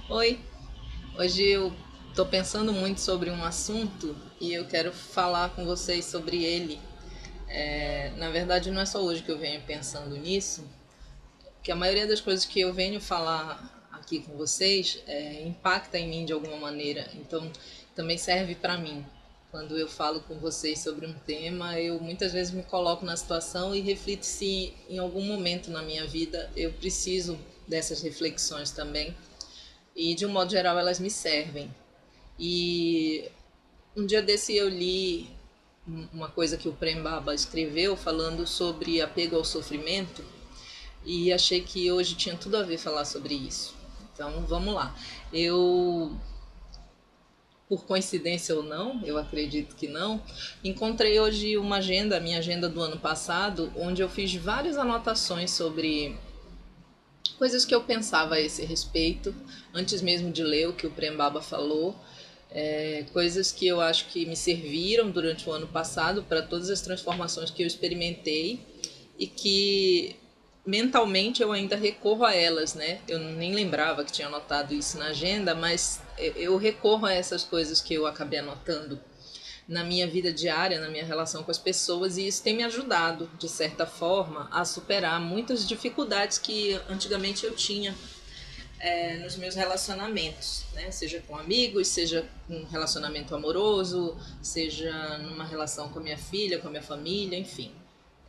Oi, hoje eu estou pensando muito sobre um assunto e eu quero falar com vocês sobre ele. Na verdade, não é só hoje que eu venho pensando nisso, que a maioria das coisas que eu venho falar aqui com vocês impacta em mim de alguma maneira, então também serve para mim. Quando eu falo com vocês sobre um tema, eu muitas vezes me coloco na situação e reflito se em algum momento na minha vida eu preciso dessas reflexões também. E de um modo geral elas me servem. E um dia desse eu li uma coisa que o Prem Baba escreveu falando sobre apego ao sofrimento e achei que hoje tinha tudo a ver falar sobre isso. Então vamos lá. Eu, por coincidência ou não, eu acredito que não, encontrei hoje uma agenda, a minha agenda do ano passado, onde eu fiz várias anotações sobre coisas que eu pensava a esse respeito, antes mesmo de ler o que o Prem Baba falou, coisas que eu acho que me serviram durante o ano passado para todas as transformações que eu experimentei e que mentalmente eu ainda recorro a elas, né? Eu nem lembrava que tinha anotado isso na agenda, mas eu recorro a essas coisas que eu acabei anotando na minha vida diária, na minha relação com as pessoas, e isso tem me ajudado, de certa forma, a superar muitas dificuldades que antigamente eu tinha nos meus relacionamentos, né? Seja com amigos, seja um relacionamento amoroso, seja numa relação com a minha filha, com a minha família, enfim.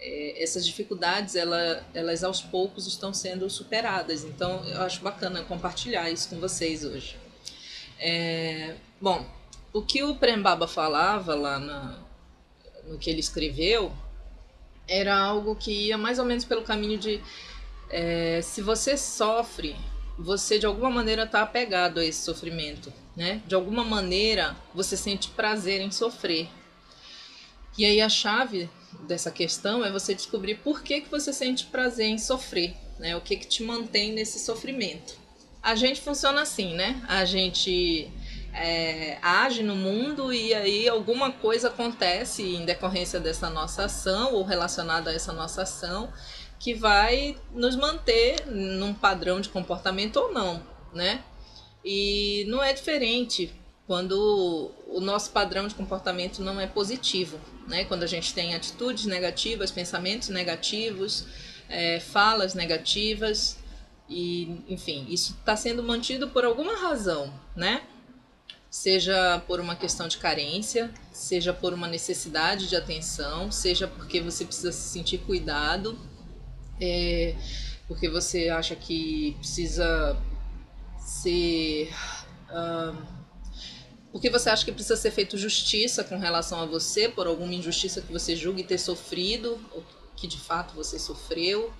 Essas dificuldades, elas aos poucos estão sendo superadas, então eu acho bacana compartilhar isso com vocês hoje. Bom, o que o Prem Baba falava lá no que ele escreveu era algo que ia mais ou menos pelo caminho de se você sofre, você de alguma maneira está apegado a esse sofrimento, né? De alguma maneira você sente prazer em sofrer. E aí a chave dessa questão é você descobrir por que você sente prazer em sofrer, né? O que te mantém nesse sofrimento. A gente funciona assim, né? A gente age no mundo e aí alguma coisa acontece em decorrência dessa nossa ação ou relacionada a essa nossa ação que vai nos manter num padrão de comportamento ou não, né? E não é diferente quando o nosso padrão de comportamento não é positivo, né? Quando a gente tem atitudes negativas, pensamentos negativos, falas negativas, e enfim, isso está sendo mantido por alguma razão, né? Seja por uma questão de carência, seja por uma necessidade de atenção, seja porque você precisa se sentir cuidado, porque você acha que precisa ser. Porque você acha que precisa ser feito justiça com relação a você por alguma injustiça que você julgue ter sofrido, ou que de fato você sofreu.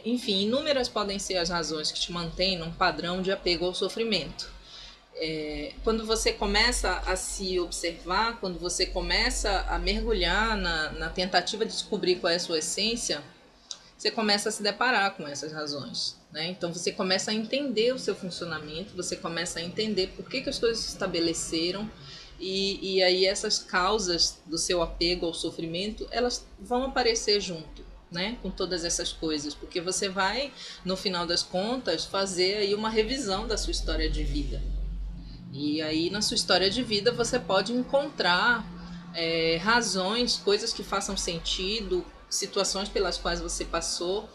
Enfim, inúmeras podem ser as razões que te mantêm num padrão de apego ao sofrimento. Quando você começa a se observar, quando você começa a mergulhar na tentativa de descobrir qual é a sua essência, você começa a se deparar com essas razões, né? Então você começa a entender o seu funcionamento, você começa a entender por que as coisas se estabeleceram e aí essas causas do seu apego ao sofrimento, elas vão aparecer junto, né, com todas essas coisas, porque você vai, no final das contas, fazer aí uma revisão da sua história de vida. E aí na sua história de vida você pode encontrar razões, coisas que façam sentido, situações pelas quais você passou,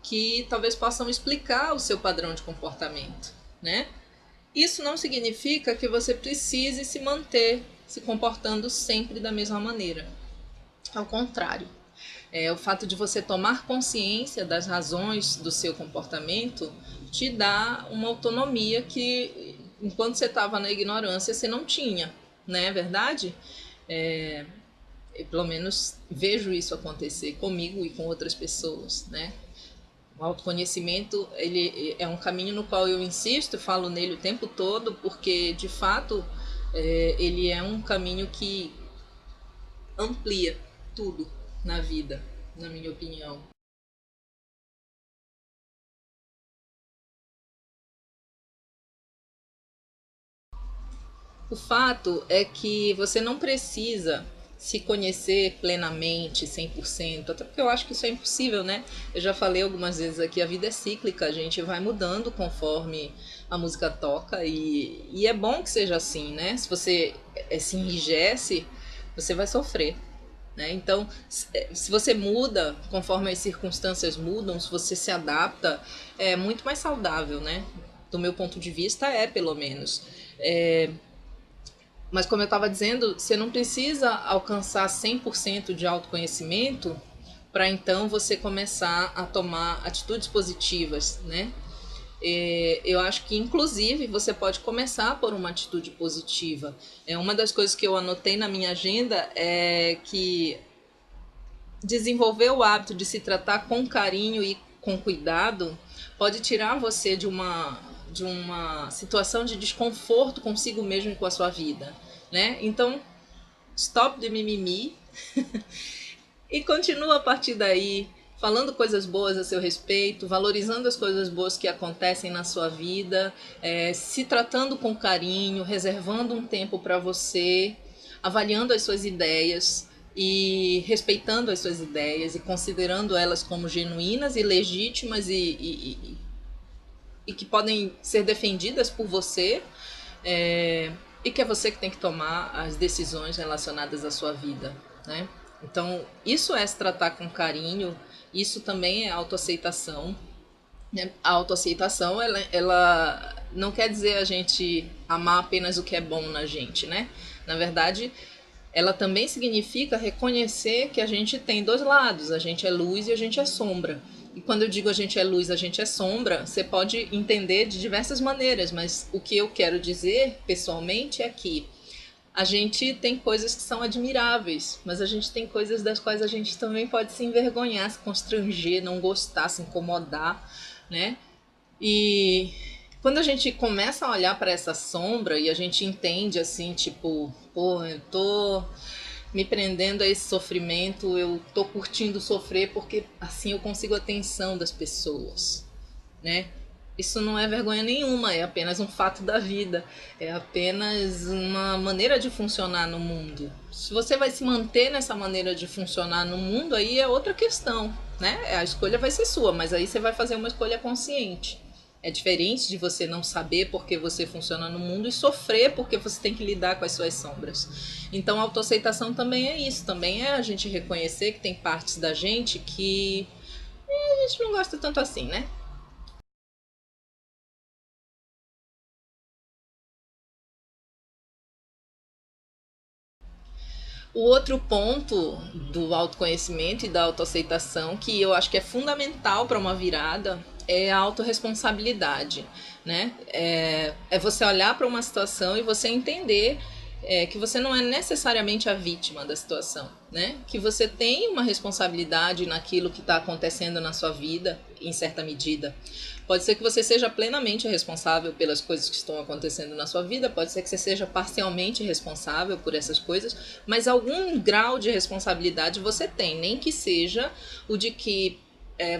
que talvez possam explicar o seu padrão de comportamento, né? Isso não significa que você precise se manter se comportando sempre da mesma maneira. Ao contrário, o fato de você tomar consciência das razões do seu comportamento te dá uma autonomia que, enquanto você estava na ignorância, você não tinha, não é verdade? Eu, pelo menos, vejo isso acontecer comigo e com outras pessoas, né? O autoconhecimento, ele é um caminho no qual eu insisto, falo nele o tempo todo, porque, de fato, ele é um caminho que amplia tudo na vida, na minha opinião. O fato é que você não precisa se conhecer plenamente, 100%, até porque eu acho que isso é impossível, né? Eu já falei algumas vezes aqui, a vida é cíclica, a gente vai mudando conforme a música toca e é bom que seja assim, né? Se você se enrijece, você vai sofrer. Né? Então, se você muda conforme as circunstâncias mudam, se você se adapta, é muito mais saudável, né? Do meu ponto de vista, pelo menos. Mas como eu estava dizendo, você não precisa alcançar 100% de autoconhecimento para então você começar a tomar atitudes positivas, né? Eu acho que, inclusive, você pode começar por uma atitude positiva. Uma das coisas que eu anotei na minha agenda é que desenvolver o hábito de se tratar com carinho e com cuidado pode tirar você de uma situação de desconforto consigo mesmo e com a sua vida, né? Então, stop de mimimi e continua a partir daí falando coisas boas a seu respeito, valorizando as coisas boas que acontecem na sua vida, se tratando com carinho, reservando um tempo para você, avaliando as suas ideias e respeitando as suas ideias e considerando elas como genuínas e legítimas e que podem ser defendidas por você, e que é você que tem que tomar as decisões relacionadas à sua vida, né? Então, isso é se tratar com carinho, isso também é autoaceitação. A autoaceitação, ela não quer dizer a gente amar apenas o que é bom na gente, né? Na verdade, ela também significa reconhecer que a gente tem dois lados, a gente é luz e a gente é sombra. E quando eu digo a gente é luz, a gente é sombra, você pode entender de diversas maneiras, mas o que eu quero dizer, pessoalmente, é que a gente tem coisas que são admiráveis, mas a gente tem coisas das quais a gente também pode se envergonhar, se constranger, não gostar, se incomodar, né? E quando a gente começa a olhar para essa sombra e a gente entende assim, tipo, pô, eu tô me prendendo a esse sofrimento, eu tô curtindo sofrer porque assim eu consigo a atenção das pessoas, né? Isso não é vergonha nenhuma, é apenas um fato da vida, é apenas uma maneira de funcionar no mundo. Se você vai se manter nessa maneira de funcionar no mundo, aí é outra questão, né? A escolha vai ser sua, mas aí você vai fazer uma escolha consciente. É diferente de você não saber porque você funciona no mundo e sofrer porque você tem que lidar com as suas sombras. Então a autoaceitação também é isso, também é a gente reconhecer que tem partes da gente que a gente não gosta tanto assim, né? O outro ponto do autoconhecimento e da autoaceitação, que eu acho que é fundamental para uma virada, é a autorresponsabilidade, né? É você olhar para uma situação e você entender que você não é necessariamente a vítima da situação, né? Que você tem uma responsabilidade naquilo que está acontecendo na sua vida, em certa medida. Pode ser que você seja plenamente responsável pelas coisas que estão acontecendo na sua vida, pode ser que você seja parcialmente responsável por essas coisas, mas algum grau de responsabilidade você tem, nem que seja o de que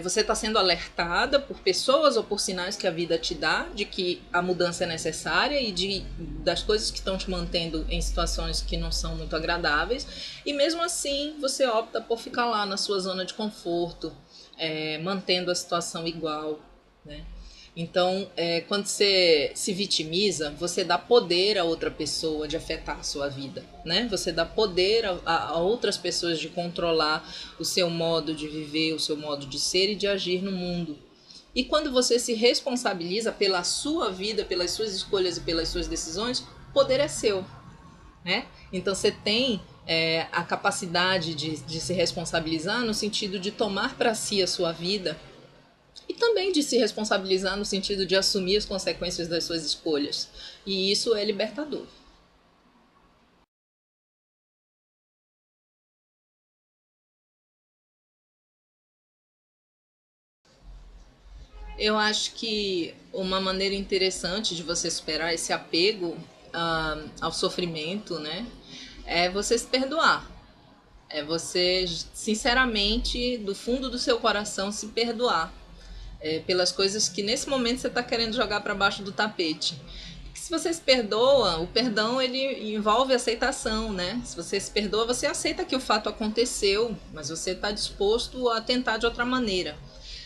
você está sendo alertada por pessoas ou por sinais que a vida te dá de que a mudança é necessária e das coisas que estão te mantendo em situações que não são muito agradáveis, e mesmo assim você opta por ficar lá na sua zona de conforto, mantendo a situação igual, né? Então, quando você se vitimiza, você dá poder a outra pessoa de afetar a sua vida, né? Você dá poder a outras pessoas de controlar o seu modo de viver, o seu modo de ser e de agir no mundo. E quando você se responsabiliza pela sua vida, pelas suas escolhas e pelas suas decisões, o poder é seu, né? Então você tem a capacidade de se responsabilizar no sentido de tomar para si a sua vida e também de se responsabilizar no sentido de assumir as consequências das suas escolhas. E isso é libertador. Eu acho que uma maneira interessante de você superar esse apego ao sofrimento, né, é você se perdoar. É você, sinceramente, do fundo do seu coração, se perdoar pelas coisas que nesse momento você está querendo jogar para baixo do tapete. Porque se você se perdoa, o perdão ele envolve aceitação, né? Se você se perdoa, você aceita que o fato aconteceu, mas você está disposto a tentar de outra maneira.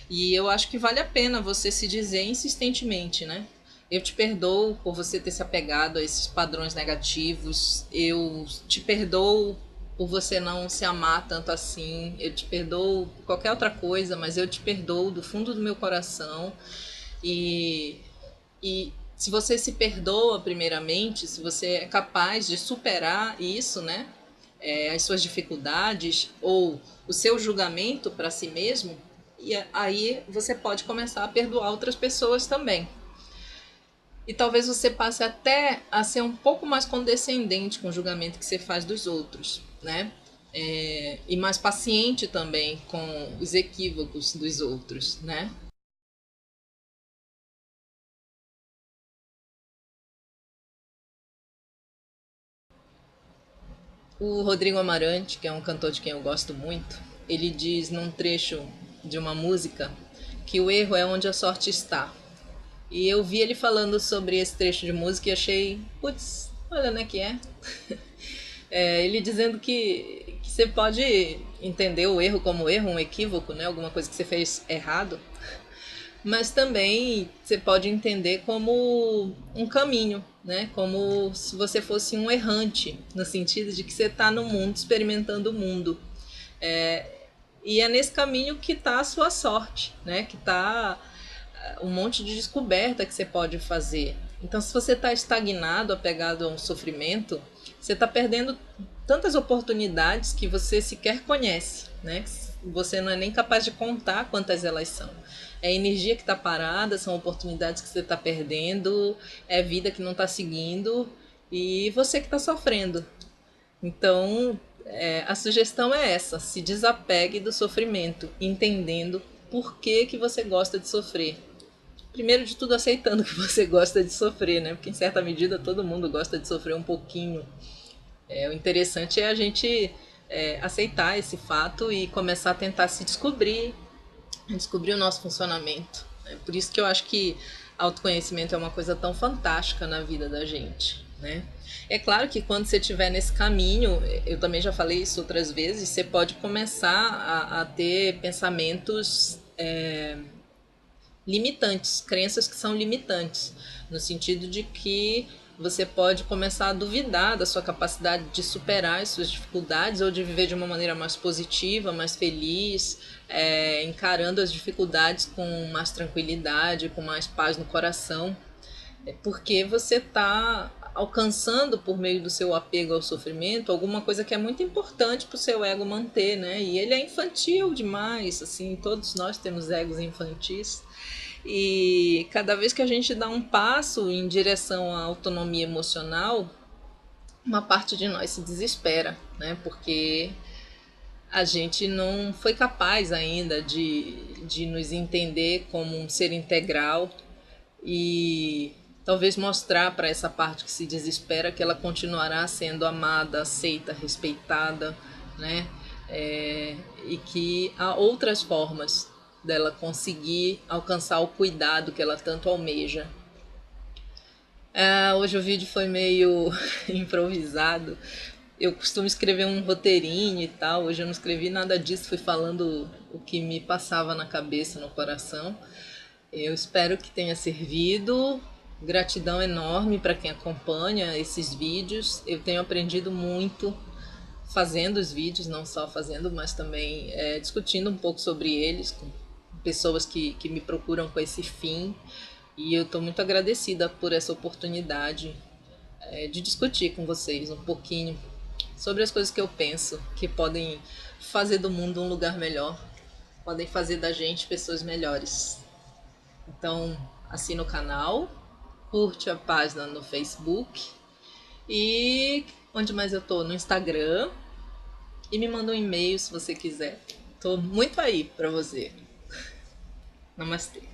E eu acho que vale a pena você se dizer insistentemente, né? Eu te perdoo por você ter se apegado a esses padrões negativos. Eu te perdoo por você não se amar tanto assim. Eu te perdoo por qualquer outra coisa, mas eu te perdoo do fundo do meu coração. E, e se você se perdoa primeiramente, se você é capaz de superar isso, né? As suas dificuldades ou o seu julgamento para si mesmo, e aí você pode começar a perdoar outras pessoas também. E talvez você passe até a ser um pouco mais condescendente com o julgamento que você faz dos outros, né? E mais paciente também com os equívocos dos outros, né? O Rodrigo Amarante, que é um cantor de quem eu gosto muito, ele diz num trecho de uma música que o erro é onde a sorte está. E eu vi ele falando sobre esse trecho de música e achei, putz, olha, né, que é. Ele dizendo que você pode entender o erro como erro, um equívoco, né, alguma coisa que você fez errado, mas também você pode entender como um caminho, né? Como se você fosse um errante, no sentido de que você está no mundo, experimentando o mundo. É, e é nesse caminho que está a sua sorte, né? Que está um monte de descoberta que você pode fazer. Então, se você está estagnado, apegado a um sofrimento, você está perdendo tantas oportunidades que você sequer conhece, né? Você não é nem capaz de contar quantas elas são. É energia que está parada, são oportunidades que você está perdendo, é vida que não está seguindo e você que está sofrendo. Então, a sugestão é essa: se desapegue do sofrimento, entendendo por que você gosta de sofrer. Primeiro de tudo, aceitando que você gosta de sofrer, né? Porque em certa medida todo mundo gosta de sofrer um pouquinho. O interessante é a gente aceitar esse fato e começar a tentar se descobrir o nosso funcionamento. É por isso que eu acho que autoconhecimento é uma coisa tão fantástica na vida da gente, né? É claro que quando você estiver nesse caminho, eu também já falei isso outras vezes, você pode começar a ter pensamentos limitantes, crenças que são limitantes, no sentido de que você pode começar a duvidar da sua capacidade de superar as suas dificuldades ou de viver de uma maneira mais positiva, mais feliz, encarando as dificuldades com mais tranquilidade, com mais paz no coração, porque você está alcançando por meio do seu apego ao sofrimento alguma coisa que é muito importante para o seu ego manter, né? E ele é infantil demais, assim, todos nós temos egos infantis. E cada vez que a gente dá um passo em direção à autonomia emocional, uma parte de nós se desespera, né? Porque a gente não foi capaz ainda de nos entender como um ser integral e talvez mostrar para essa parte que se desespera que ela continuará sendo amada, aceita, respeitada, né? E que há outras formas dela conseguir alcançar o cuidado que ela tanto almeja. Hoje o vídeo foi meio improvisado. Eu costumo escrever um roteirinho e tal. Hoje eu não escrevi nada disso, fui falando o que me passava na cabeça, no coração. Eu espero que tenha servido. Gratidão enorme para quem acompanha esses vídeos. Eu tenho aprendido muito fazendo os vídeos, não só fazendo, mas também discutindo um pouco sobre eles com pessoas que me procuram com esse fim. E eu estou muito agradecida por essa oportunidade de discutir com vocês um pouquinho sobre as coisas que eu penso que podem fazer do mundo um lugar melhor, podem fazer da gente pessoas melhores. Então, assina o canal, curte a página no Facebook e onde mais eu tô? No Instagram, e me manda um e-mail se você quiser. Tô muito aí pra você. Namastê.